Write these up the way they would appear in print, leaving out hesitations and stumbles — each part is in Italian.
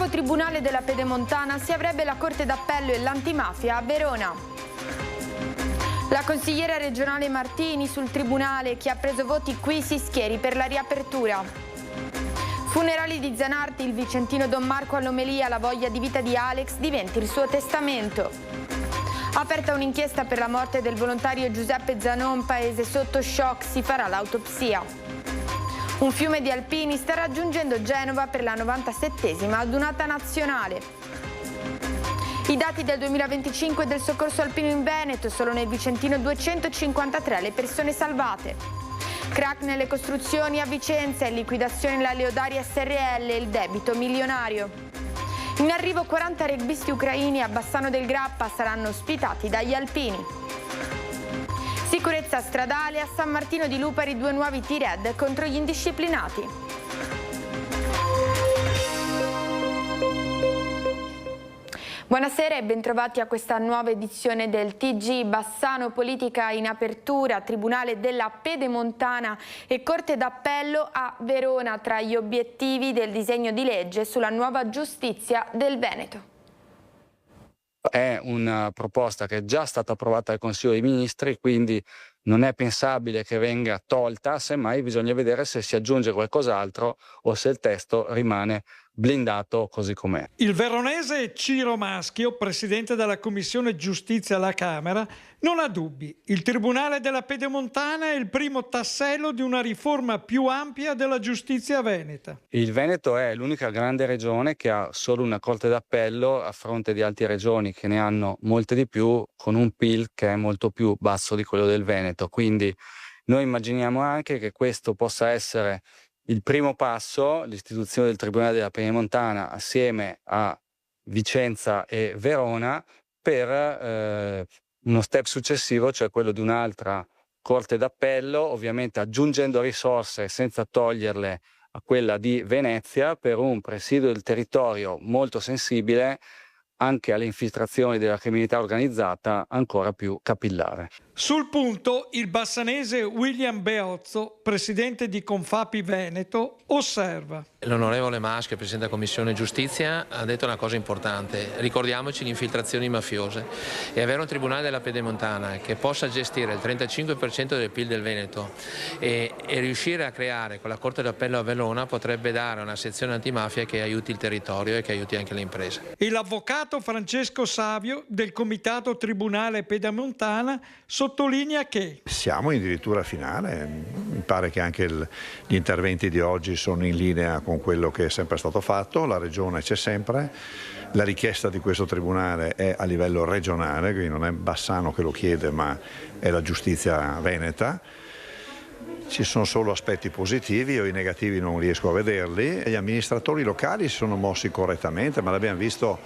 Tribunale della Pedemontana si avrebbe la Corte d'Appello e l'antimafia a Verona. La consigliera regionale Martini sul Tribunale: chi ha preso voti qui si schieri per la riapertura. Funerali di Zanardi, il vicentino Don Marco all'omelia, la voglia di vita di Alex diventi il suo testamento. Aperta un'inchiesta per la morte del volontario Giuseppe Zanon, paese sotto shock, si farà l'autopsia. Un fiume di alpini sta raggiungendo Genova per la 97esima adunata nazionale. I dati del 2025 del soccorso alpino in Veneto: solo nel Vicentino 253 le persone salvate. Crack nelle costruzioni a Vicenza e liquidazione la Leodari SRL, il debito milionario. In arrivo 40 rugbisti ucraini a Bassano del Grappa, saranno ospitati dagli alpini. Sicurezza stradale: a San Martino di Lupari 2 nuovi T-Red contro gli indisciplinati. Buonasera e bentrovati a questa nuova edizione del TG Bassano. Politica in apertura, Tribunale della Pedemontana e Corte d'Appello a Verona tra gli obiettivi del disegno di legge sulla nuova giustizia del Veneto. È una proposta che è già stata approvata dal Consiglio dei Ministri, quindi non è pensabile che venga tolta, semmai bisogna vedere se si aggiunge qualcos'altro o se il testo rimane blindato così com'è. Il veronese Ciro Maschio, presidente della Commissione Giustizia alla Camera, non ha dubbi. Il Tribunale della Pedemontana è il primo tassello di una riforma più ampia della giustizia veneta. Il Veneto è l'unica grande regione che ha solo una Corte d'Appello a fronte di altre regioni che ne hanno molte di più, con un PIL che è molto più basso di quello del Veneto. Quindi noi immaginiamo anche che questo possa essere il primo passo, l'istituzione del Tribunale della Pedemontana assieme a Vicenza e Verona, per uno step successivo, cioè quello di un'altra Corte d'Appello, ovviamente aggiungendo risorse senza toglierle a quella di Venezia, per un presidio del territorio molto sensibile anche alle infiltrazioni della criminalità organizzata ancora più capillare. Sul punto il bassanese William Beozzo, presidente di Confapi Veneto, osserva: l'onorevole Maschio, presidente della Commissione Giustizia, ha detto una cosa importante: ricordiamoci le infiltrazioni mafiose, e avere un Tribunale della Pedemontana che possa gestire il 35% del PIL del Veneto e riuscire a creare con la Corte d'Appello a Verona potrebbe dare una sezione antimafia che aiuti il territorio e che aiuti anche le imprese. E l'avvocato Francesco Savio del Comitato Tribunale Pedemontana sottolinea che siamo in dirittura finale. Mi pare che anche gli interventi di oggi sono in linea con quello che è sempre stato fatto. La Regione c'è sempre, la richiesta di questo Tribunale è a livello regionale, quindi non è Bassano che lo chiede ma è la giustizia veneta. Ci sono solo aspetti positivi, io i negativi non riesco a vederli. Gli amministratori locali si sono mossi correttamente, ma l'abbiamo visto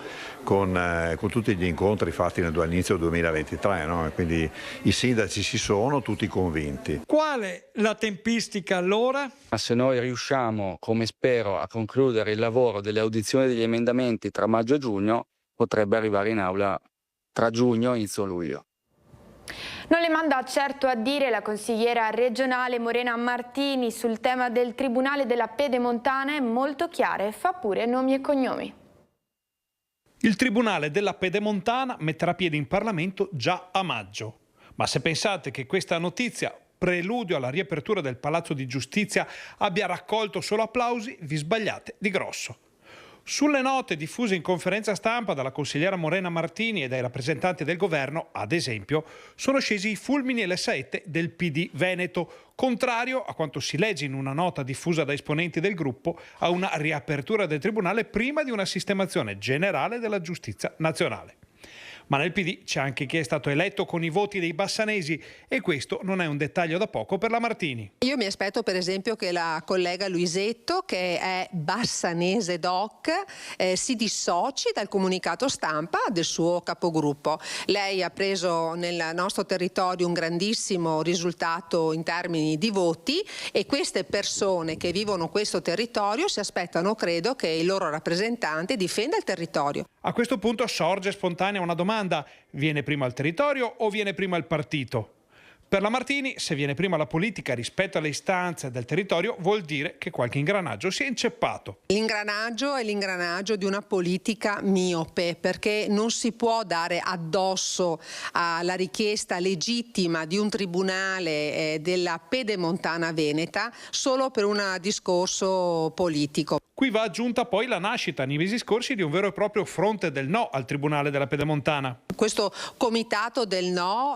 con tutti gli incontri fatti all'inizio del 2023, no? Quindi i sindaci ci sono tutti convinti. Qual è la tempistica allora? Ma se noi riusciamo, come spero, a concludere il lavoro delle audizioni degli emendamenti tra maggio e giugno, potrebbe arrivare in aula tra giugno e inizio luglio. Non le manda certo a dire la consigliera regionale Morena Martini sul tema del Tribunale della Pedemontana, è molto chiara e fa pure nomi e cognomi. Il Tribunale della Pedemontana metterà piede in Parlamento già a maggio. Ma se pensate che questa notizia, preludio alla riapertura del Palazzo di Giustizia, abbia raccolto solo applausi, vi sbagliate di grosso. Sulle note diffuse in conferenza stampa dalla consigliera Morena Martini e dai rappresentanti del governo, ad esempio, sono scesi i fulmini e le saette del PD Veneto, contrario a quanto si legge in una nota diffusa da esponenti del gruppo a una riapertura del Tribunale prima di una sistemazione generale della giustizia nazionale. Ma nel PD c'è anche chi è stato eletto con i voti dei bassanesi e questo non è un dettaglio da poco per la Martini. Io mi aspetto per esempio che la collega Luisetto, che è bassanese doc, si dissoci dal comunicato stampa del suo capogruppo. Lei ha preso nel nostro territorio un grandissimo risultato in termini di voti e queste persone che vivono questo territorio si aspettano, credo, che il loro rappresentante difenda il territorio. A questo punto sorge spontanea una domanda: viene prima il territorio o viene prima il partito? Per la Martini, se viene prima la politica rispetto alle istanze del territorio, vuol dire che qualche ingranaggio si è inceppato. L'ingranaggio è l'ingranaggio di una politica miope, perché non si può dare addosso alla richiesta legittima di un tribunale della Pedemontana veneta solo per un discorso politico. Qui va aggiunta poi la nascita nei mesi scorsi di un vero e proprio fronte del no al Tribunale della Pedemontana. Questo comitato del no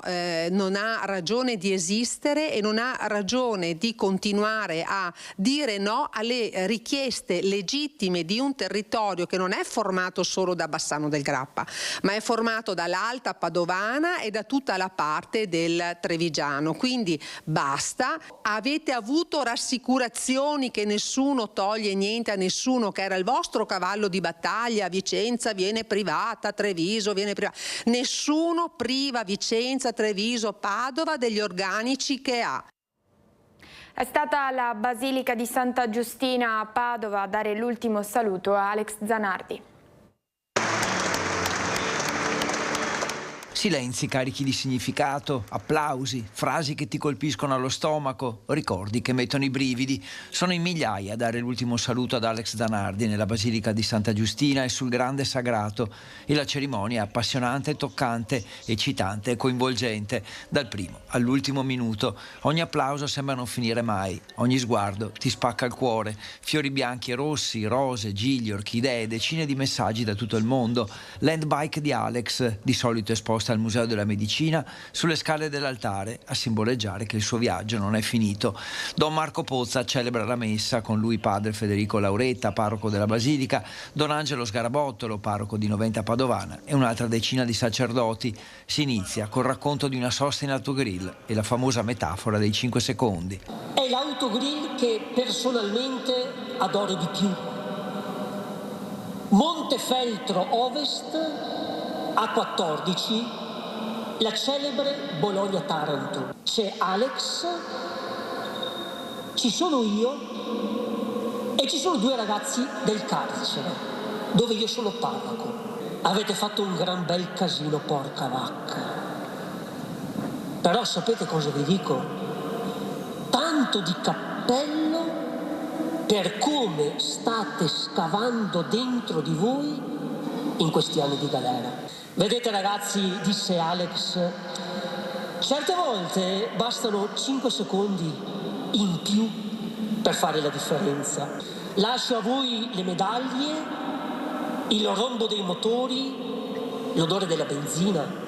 non ha ragione di esistere e non ha ragione di continuare a dire no alle richieste legittime di un territorio che non è formato solo da Bassano del Grappa, ma è formato dall'Alta Padovana e da tutta la parte del Trevigiano. Quindi basta, avete avuto rassicurazioni che nessuno toglie niente a nessuno, che era il vostro cavallo di battaglia, Vicenza viene privata, Treviso viene privata. Nessuno priva Vicenza, Treviso, Padova degli organici che ha. È stata la Basilica di Santa Giustina a Padova a dare l'ultimo saluto a Alex Zanardi. Silenzi carichi di significato, applausi, frasi che ti colpiscono allo stomaco, ricordi che mettono i brividi. Sono in migliaia a dare l'ultimo saluto ad Alex Zanardi nella Basilica di Santa Giustina e sul Grande Sagrato. E la cerimonia è appassionante, toccante, eccitante e coinvolgente. Dal primo all'ultimo minuto ogni applauso sembra non finire mai. Ogni sguardo ti spacca il cuore. Fiori bianchi e rossi, rose, gigli, orchidee, decine di messaggi da tutto il mondo. L'handbike di Alex, di solito esposta al Museo della Medicina, sulle scale dell'altare a simboleggiare che il suo viaggio non è finito. Don Marco Pozza celebra la messa, con lui padre Federico Lauretta, parroco della Basilica, Don Angelo Sgarabottolo, parroco di Noventa Padovana, e un'altra decina di sacerdoti. Si inizia col racconto di una sosta in autogrill e la famosa metafora dei 5 secondi. È l'autogrill che personalmente adoro di più. Montefeltro Ovest, A14, la celebre Bologna-Taranto. C'è Alex, ci sono io e ci sono 2 ragazzi del carcere, dove io sono parroco. Avete fatto un gran bel casino, porca vacca. Però sapete cosa vi dico? Tanto di cappello per come state scavando dentro di voi in questi anni di galera. Vedete ragazzi, disse Alex, certe volte bastano 5 secondi in più per fare la differenza. Lascio a voi le medaglie, il rombo dei motori, l'odore della benzina.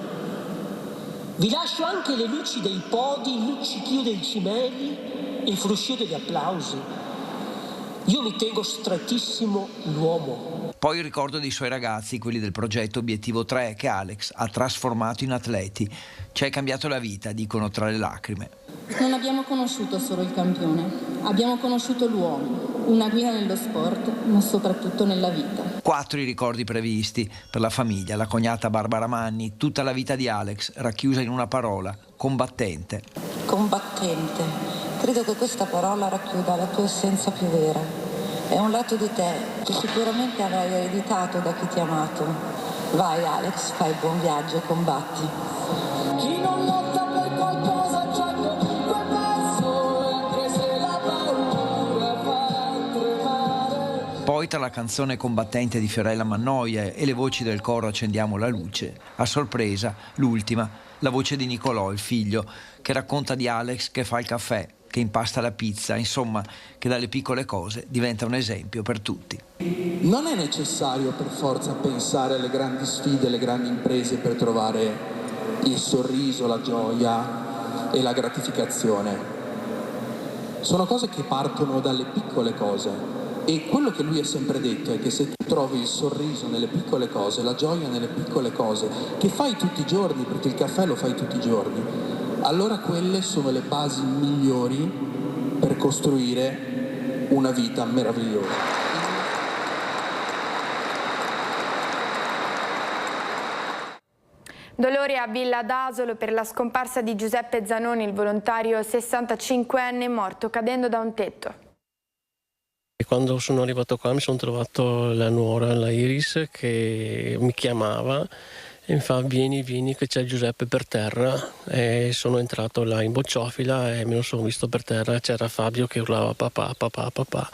Vi lascio anche le luci dei podi, il luccichio dei cimeli, il fruscio degli applausi. Io mi tengo strettissimo l'uomo. Poi il ricordo dei suoi ragazzi, quelli del progetto Obiettivo 3, che Alex ha trasformato in atleti. Ci hai cambiato la vita, dicono tra le lacrime. Non abbiamo conosciuto solo il campione, abbiamo conosciuto l'uomo, una guida nello sport, ma soprattutto nella vita. 4 i ricordi previsti per la famiglia, la cognata Barbara Manni, tutta la vita di Alex racchiusa in una parola: combattente. Combattente, credo che questa parola racchiuda la tua essenza più vera. È un lato di te che sicuramente avrai ereditato da chi ti ha amato. Vai Alex, fai buon viaggio e combatti. Chi non lotta per qualcosa già comunque perso, anche se la paura fa tremare. Poi tra la canzone Combattente di Fiorella Mannoia e le voci del coro Accendiamo la luce, a sorpresa, l'ultima, la voce di Nicolò, il figlio, che racconta di Alex che fa il caffè, che impasta la pizza, insomma, che dalle piccole cose diventa un esempio per tutti. Non è necessario per forza pensare alle grandi sfide, alle grandi imprese per trovare il sorriso, la gioia e la gratificazione. Sono cose che partono dalle piccole cose, e quello che lui ha sempre detto è che se tu trovi il sorriso nelle piccole cose, la gioia nelle piccole cose, che fai tutti i giorni, perché il caffè lo fai tutti i giorni, allora quelle sono le basi migliori per costruire una vita meravigliosa. Dolore a Villa d'Asolo per la scomparsa di Giuseppe Zanoni, il volontario 65enne morto cadendo da un tetto. E quando sono arrivato qua mi sono trovato la nuora, la Iris, che mi chiamava e mi fa vieni che c'è Giuseppe per terra, e sono entrato là in bocciofila e me lo sono visto per terra, c'era Fabio che urlava papà, papà, papà.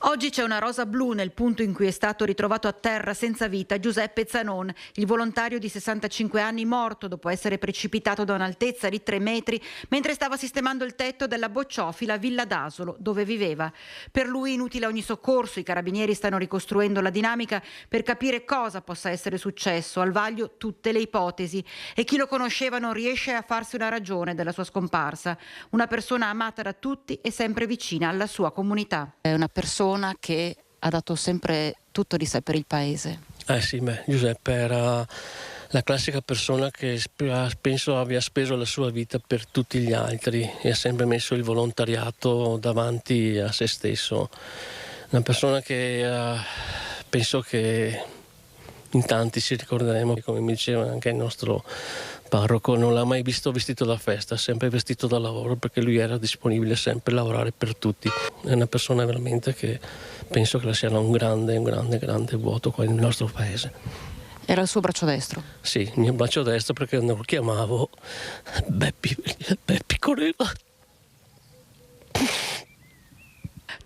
Oggi c'è una rosa blu nel punto in cui è stato ritrovato a terra senza vita Giuseppe Zanon, il volontario di 65 anni morto dopo essere precipitato da un'altezza di 3 metri mentre stava sistemando il tetto della bocciofila Villa d'Asolo, dove viveva. Per lui inutile ogni soccorso, i carabinieri stanno ricostruendo la dinamica per capire cosa possa essere successo, al vaglio tutte le ipotesi, e chi lo conosceva non riesce a farsi una ragione della sua scomparsa. Una persona amata da tutti e sempre vicina alla sua comunità. È una persona che ha dato sempre tutto di sé per il paese. Sì, Giuseppe era la classica persona che penso abbia speso la sua vita per tutti gli altri e ha sempre messo il volontariato davanti a se stesso. Una persona che penso che in tanti si ricorderemo, come mi diceva anche il nostro parroco, non l'ha mai visto vestito da festa, sempre vestito da lavoro, perché lui era disponibile sempre a lavorare per tutti. È una persona veramente che penso che sia un grande vuoto qua nel nostro paese. Era il suo braccio destro? Sì, il mio braccio destro, perché non lo chiamavo Beppi correva.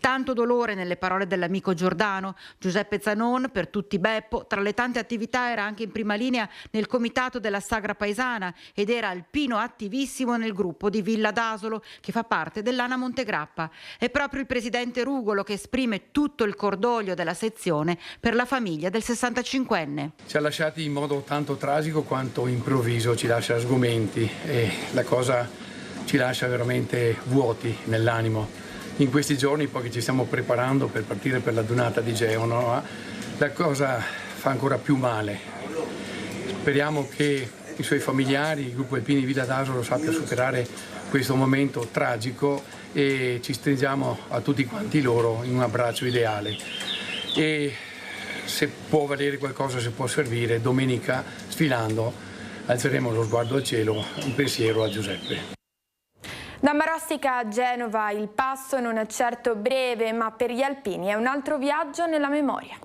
Tanto dolore nelle parole dell'amico Giordano. Giuseppe Zanon, per tutti Beppo, tra le tante attività era anche in prima linea nel comitato della Sagra Paesana ed era alpino attivissimo nel gruppo di Villa d'Asolo che fa parte dell'Ana Montegrappa. È proprio il presidente Rugolo che esprime tutto il cordoglio della sezione per la famiglia del 65enne. Ci ha lasciati in modo tanto tragico quanto improvviso, ci lascia sgomenti e la cosa ci lascia veramente vuoti nell'animo. In questi giorni, poi che ci stiamo preparando per partire per la donata di Genova, la cosa fa ancora più male. Speriamo che i suoi familiari, il gruppo Alpini Villa d'Asolo sappia superare questo momento tragico e ci stringiamo a tutti quanti loro in un abbraccio ideale. E se può valere qualcosa, se può servire, domenica sfilando alzeremo lo sguardo al cielo, un pensiero a Giuseppe. Da Marostica a Genova il passo non è certo breve, ma per gli alpini è un altro viaggio nella memoria.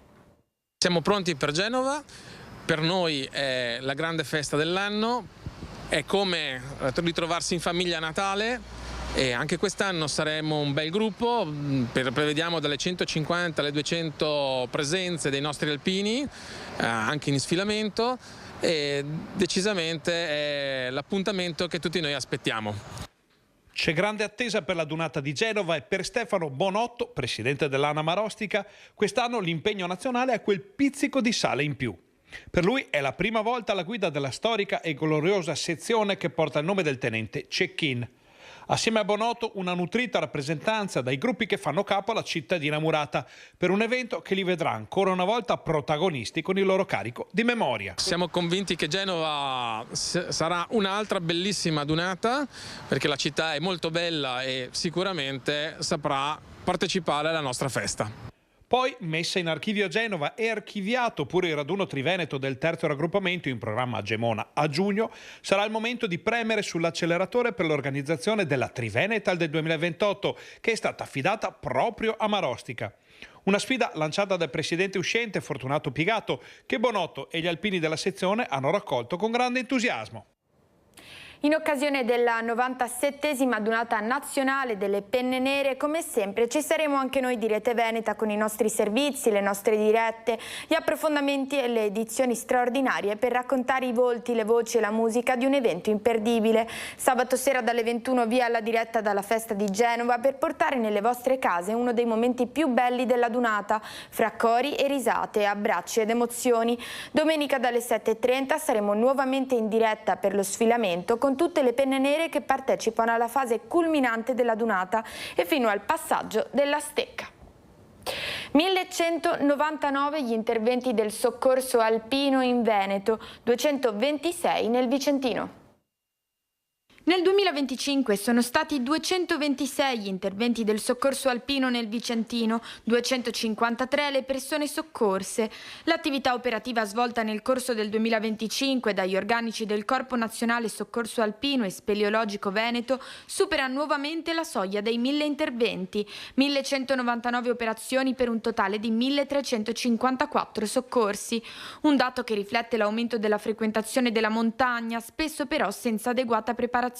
Siamo pronti per Genova, per noi è la grande festa dell'anno, è come ritrovarsi in famiglia a Natale e anche quest'anno saremo un bel gruppo, prevediamo dalle 150 alle 200 presenze dei nostri alpini, anche in sfilamento, e decisamente è l'appuntamento che tutti noi aspettiamo. C'è grande attesa per la donata di Genova e per Stefano Bonotto, presidente dell'Ana Marostica, quest'anno l'impegno nazionale ha quel pizzico di sale in più. Per lui è la prima volta alla guida della storica e gloriosa sezione che porta il nome del tenente Cecchin. Assieme a Bonotto una nutrita rappresentanza dai gruppi che fanno capo alla cittadina murata per un evento che li vedrà ancora una volta protagonisti con il loro carico di memoria. Siamo convinti che Genova sarà un'altra bellissima donata perché la città è molto bella e sicuramente saprà partecipare alla nostra festa. Poi, messa in archivio a Genova e archiviato pure il raduno triveneto del terzo raggruppamento in programma a Gemona a giugno, sarà il momento di premere sull'acceleratore per l'organizzazione della Trivenetal del 2028, che è stata affidata proprio a Marostica. Una sfida lanciata dal presidente uscente Fortunato Pigato, che Bonotto e gli alpini della sezione hanno raccolto con grande entusiasmo. In occasione della 97esima donata nazionale delle penne nere, come sempre ci saremo anche noi di Rete Veneta con i nostri servizi, le nostre dirette, gli approfondimenti e le edizioni straordinarie per raccontare i volti, le voci e la musica di un evento imperdibile. Sabato sera dalle 21 via alla diretta dalla festa di Genova per portare nelle vostre case uno dei momenti più belli della donata, fra cori e risate, abbracci ed emozioni. Domenica dalle 7:30 saremo nuovamente in diretta per lo sfilamento con tutte le penne nere che partecipano alla fase culminante della donata e fino al passaggio della stecca. 1199 gli interventi del soccorso alpino in Veneto, 226 nel Vicentino. Nel 2025 sono stati 226 gli interventi del soccorso alpino nel Vicentino, 253 le persone soccorse. L'attività operativa svolta nel corso del 2025 dagli organici del Corpo Nazionale Soccorso Alpino e Speleologico Veneto supera nuovamente la soglia dei 1000 interventi, 1199 operazioni per un totale di 1354 soccorsi. Un dato che riflette l'aumento della frequentazione della montagna, spesso però senza adeguata preparazione.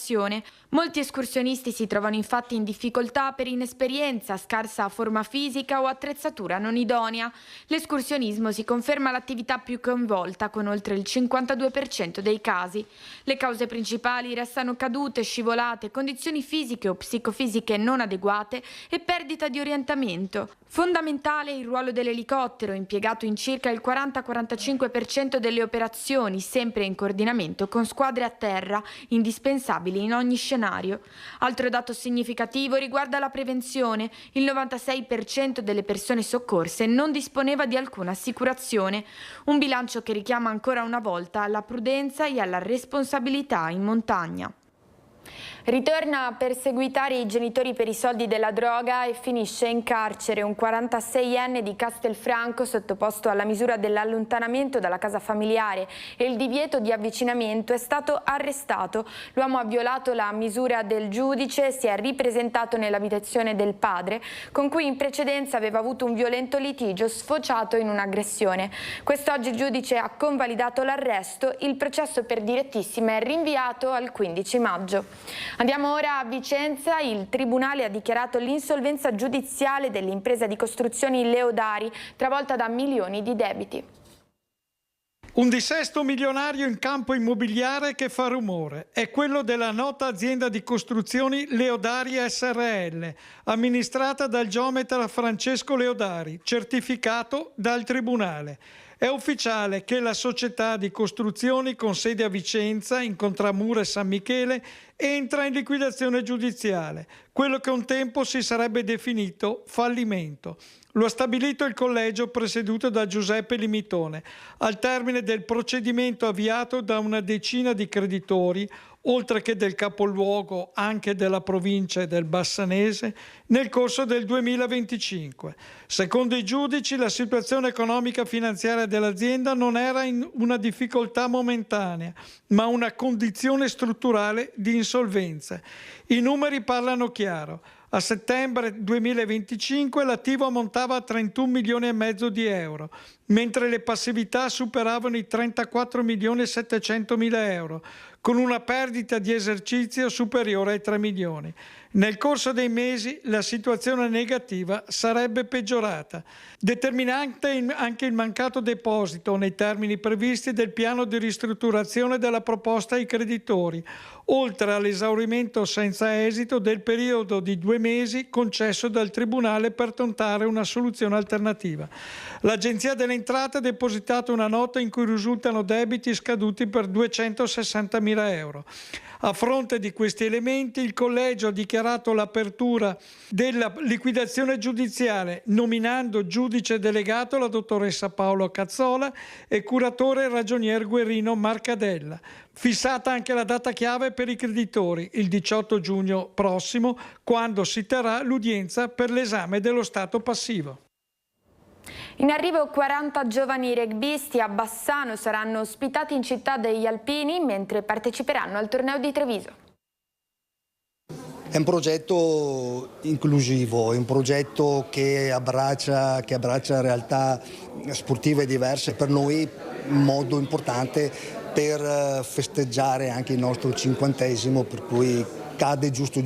Molti escursionisti si trovano infatti in difficoltà per inesperienza, scarsa forma fisica o attrezzatura non idonea. L'escursionismo si conferma l'attività più coinvolta, con oltre il 52% dei casi. Le cause principali restano cadute, scivolate, condizioni fisiche o psicofisiche non adeguate e perdita di orientamento. Fondamentale il ruolo dell'elicottero, impiegato in circa il 40-45% delle operazioni, sempre in coordinamento con squadre a terra, indispensabili in ogni scenario. Altro dato significativo riguarda la prevenzione. Il 96% delle persone soccorse non disponeva di alcuna assicurazione. Un bilancio che richiama ancora una volta alla prudenza e alla responsabilità in montagna. Ritorna a perseguitare i genitori per i soldi della droga e finisce in carcere un 46enne di Castelfranco sottoposto alla misura dell'allontanamento dalla casa familiare e il divieto di avvicinamento è stato arrestato. L'uomo ha violato la misura del giudice e si è ripresentato nell'abitazione del padre, con cui in precedenza aveva avuto un violento litigio sfociato in un'aggressione. Quest'oggi il giudice ha convalidato l'arresto, il processo per direttissima è rinviato al 15 maggio. Andiamo ora a Vicenza. Il Tribunale ha dichiarato l'insolvenza giudiziale dell'impresa di costruzioni Leodari, travolta da milioni di debiti. Un dissesto milionario in campo immobiliare che fa rumore. È quello della nota azienda di costruzioni Leodari SRL, amministrata dal geometra Francesco Leodari, certificato dal Tribunale. È ufficiale che la società di costruzioni con sede a Vicenza, in Contramura e San Michele, entra in liquidazione giudiziale, quello che un tempo si sarebbe definito fallimento. Lo ha stabilito il collegio presieduto da Giuseppe Limitone, al termine del procedimento avviato da una decina di creditori, oltre che del capoluogo anche della provincia e del Bassanese, nel corso del 2025. Secondo i giudici, la situazione economica finanziaria dell'azienda non era in una difficoltà momentanea, ma una condizione strutturale di insolvenza. I numeri parlano chiaro. A settembre 2025 l'attivo ammontava a 31 milioni e mezzo di euro, mentre le passività superavano i 34 milioni e 700 mila euro, con una perdita di esercizio superiore ai 3 milioni. Nel corso dei mesi la situazione negativa sarebbe peggiorata. Determinante anche il mancato deposito nei termini previsti del piano di ristrutturazione della proposta ai creditori, oltre all'esaurimento senza esito del periodo di 2 mesi concesso dal Tribunale per tentare una soluzione alternativa. L'Agenzia delle Entrate ha depositato una nota in cui risultano debiti scaduti per 260.000 euro. A fronte di questi elementi, il collegio ha dichiarato l'apertura della liquidazione giudiziale, nominando giudice delegato la dottoressa Paolo Cazzola e curatore ragionier Guerrino Marcadella. Fissata anche la data chiave per i creditori, il 18 giugno prossimo, quando si terrà l'udienza per l'esame dello stato passivo. In arrivo 40 giovani rugbyisti a Bassano saranno ospitati in Città degli Alpini mentre parteciperanno al torneo di Treviso. È un progetto inclusivo, è un progetto che abbraccia realtà sportive diverse, per noi un modo importante per festeggiare anche il nostro 50°, per cui cade giusto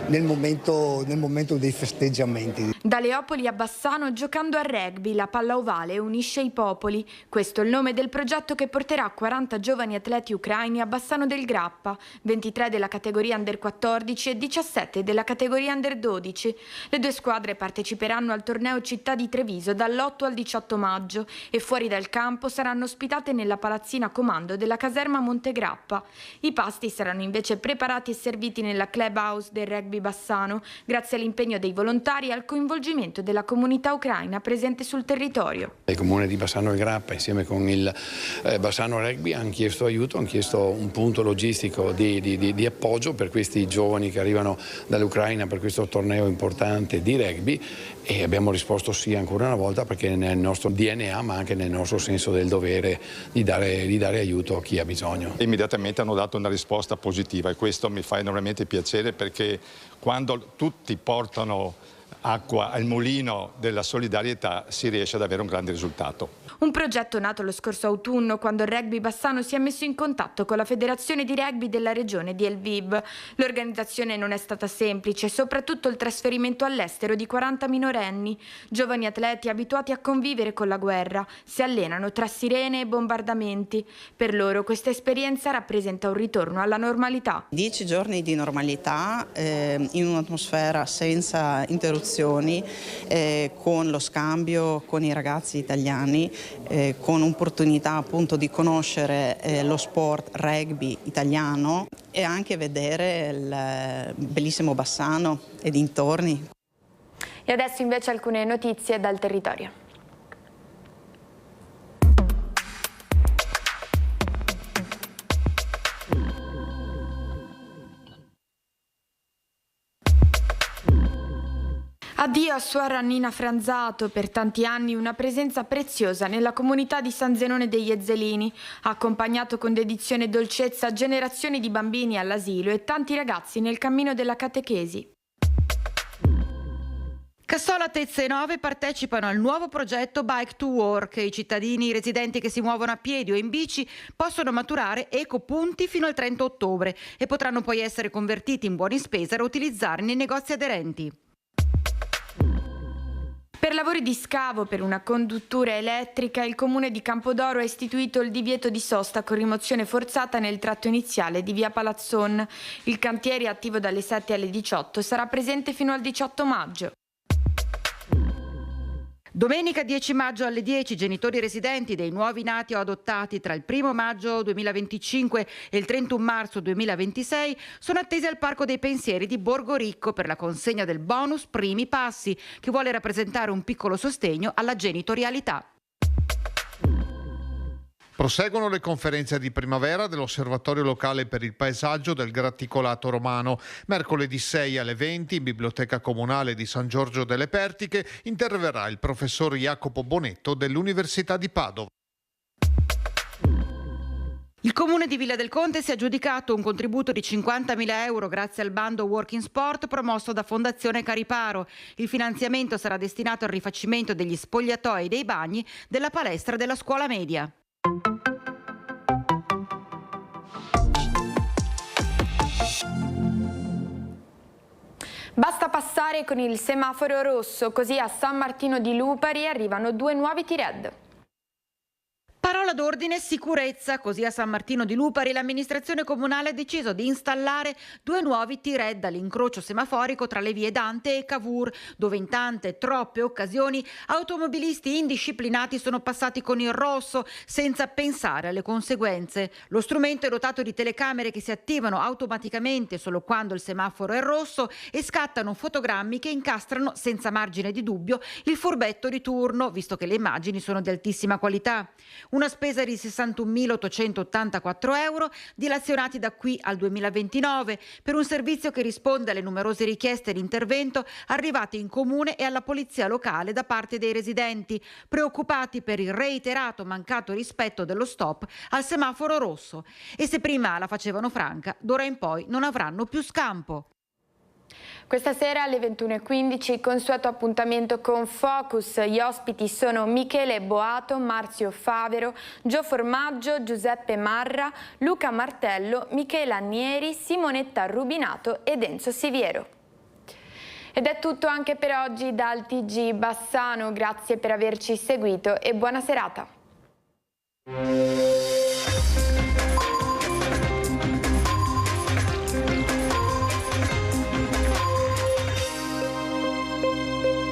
nel momento dei festeggiamenti. Da Leopoli a Bassano, giocando a rugby, la palla ovale unisce i popoli. Questo è il nome del progetto che porterà 40 giovani atleti ucraini a Bassano del Grappa, 23 della categoria Under 14 e 17 della categoria Under 12. Le due squadre parteciperanno al torneo Città di Treviso dall'8 al 18 maggio e fuori dal campo saranno ospitate nella palazzina comando della caserma Montegrappa. I pasti saranno invece preparati e serviti nella clubhouse del rugby Bassano, grazie all'impegno dei volontari e al coinvolgimento della comunità ucraina presente sul territorio. Il comune di Bassano e Grappa insieme con il Bassano Rugby hanno chiesto aiuto, hanno chiesto un punto logistico di appoggio per questi giovani che arrivano dall'Ucraina per questo torneo importante di rugby, e abbiamo risposto sì ancora una volta, perché nel nostro DNA ma anche nel nostro senso del dovere di dare aiuto a chi ha bisogno. Immediatamente hanno dato una risposta positiva e questo mi fa enormemente piacere, perché quando tutti portano acqua al mulino della solidarietà si riesce ad avere un grande risultato. Un progetto nato lo scorso autunno, quando il rugby Bassano si è messo in contatto con la federazione di rugby della regione di Lviv. L'organizzazione non è stata semplice, soprattutto il trasferimento all'estero di 40 minorenni, giovani atleti abituati a convivere con la guerra, si allenano tra sirene e bombardamenti. Per loro questa esperienza rappresenta un ritorno alla normalità. 10 giorni di normalità in un'atmosfera senza interruzioni, con lo scambio con i ragazzi italiani, con opportunità appunto di conoscere lo sport rugby italiano e anche vedere il bellissimo Bassano e dintorni. E adesso invece alcune notizie dal territorio. Addio a Suor Annina Franzato, per tanti anni una presenza preziosa nella comunità di San Zenone degli Ezzelini. Ha accompagnato con dedizione e dolcezza generazioni di bambini all'asilo e tanti ragazzi nel cammino della catechesi. Cassola, Tezze e Nove partecipano al nuovo progetto Bike to Work. I cittadini residenti che si muovono a piedi o in bici possono maturare ecopunti fino al 30 ottobre e potranno poi essere convertiti in buoni spesa da utilizzare nei negozi aderenti. Per lavori di scavo per una conduttura elettrica, il Comune di Campodoro ha istituito il divieto di sosta con rimozione forzata nel tratto iniziale di via Palazzon. Il cantiere, attivo dalle 7 alle 18, sarà presente fino al 18 maggio. Domenica 10 maggio alle 10 genitori residenti dei nuovi nati o adottati tra il 1 maggio 2025 e il 31 marzo 2026 sono attesi al Parco dei Pensieri di Borgo Ricco per la consegna del bonus Primi Passi, che vuole rappresentare un piccolo sostegno alla genitorialità. Proseguono le conferenze di primavera dell'Osservatorio Locale per il Paesaggio del Gratticolato Romano. Mercoledì 6 alle 20 in Biblioteca Comunale di San Giorgio delle Pertiche interverrà il professor Jacopo Bonetto dell'Università di Padova. Il Comune di Villa del Conte si è aggiudicato un contributo di 50.000 euro grazie al bando Working Sport promosso da Fondazione Cariparo. Il finanziamento sarà destinato al rifacimento degli spogliatoi dei bagni della palestra della scuola media. Basta passare con il semaforo rosso, così a San Martino di Lupari arrivano 2 nuovi T-Red. Parola d'ordine sicurezza, così a San Martino di Lupari l'amministrazione comunale ha deciso di installare 2 nuovi T-Red all'incrocio semaforico tra le vie Dante e Cavour, dove in tante, troppe occasioni automobilisti indisciplinati sono passati con il rosso senza pensare alle conseguenze. Lo strumento è dotato di telecamere che si attivano automaticamente solo quando il semaforo è rosso e scattano fotogrammi che incastrano senza margine di dubbio il furbetto di turno, visto che le immagini sono di altissima qualità. Una spesa di 61.884 euro, dilazionati da qui al 2029, per un servizio che risponde alle numerose richieste di intervento arrivate in comune e alla polizia locale da parte dei residenti, preoccupati per il reiterato mancato rispetto dello stop al semaforo rosso. E se prima la facevano franca, d'ora in poi non avranno più scampo. Questa sera alle 21:15 consueto appuntamento con Focus. Gli ospiti sono Michele Boato, Marzio Favero, Gio Formaggio, Giuseppe Marra, Luca Martello, Michela Annieri, Simonetta Rubinato ed Enzo Siviero. Ed è tutto anche per oggi dal TG Bassano. Grazie per averci seguito e buona serata.